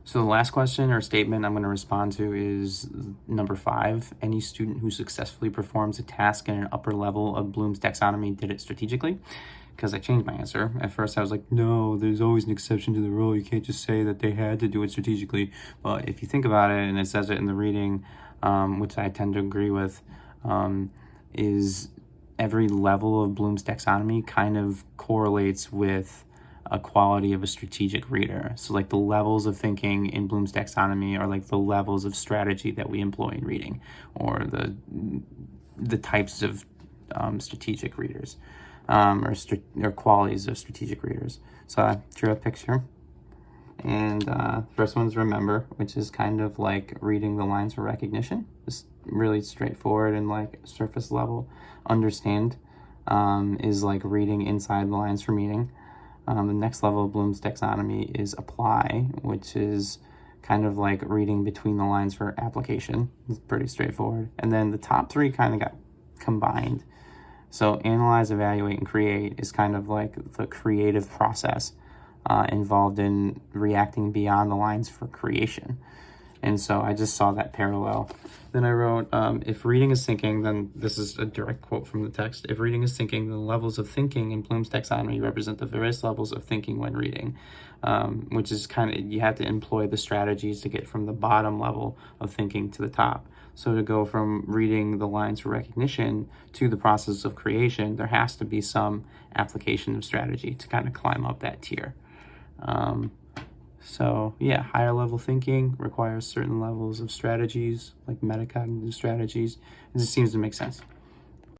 So the last question or statement I'm going to respond to is number 5. Any student who successfully performs a task in an upper level of Bloom's taxonomy did it strategically. Because I changed my answer. At first I was like, no, there's always an exception to the rule. You can't just say that they had to do it strategically. But if you think about it, and it says it in the reading, which I tend to agree with, is every level of Bloom's taxonomy kind of correlates with a quality of a strategic reader. So like the levels of thinking in Bloom's taxonomy are like the levels of strategy that we employ in reading, or the types of strategic readers, or qualities of strategic readers. So I drew a picture, and first one's remember, which is kind of like reading the lines for recognition. It's really straightforward and like surface level. Understand is like reading inside the lines for meaning. The next level of Bloom's taxonomy is apply, which is kind of like reading between the lines for application. It's pretty straightforward. And then the top 3 kind of got combined. So analyze, evaluate, and create is kind of like the creative process involved in reacting beyond the lines for creation. And so I just saw that parallel. Then I wrote, if reading is thinking, then this is a direct quote from the text. If reading is thinking, the levels of thinking in Bloom's taxonomy represent the various levels of thinking when reading, which is kind of, you have to employ the strategies to get from the bottom level of thinking to the top. So to go from reading the lines for recognition to the process of creation, there has to be some application of strategy to kind of climb up that tier. So yeah, higher level thinking requires certain levels of strategies, like metacognitive strategies. It just seems to make sense.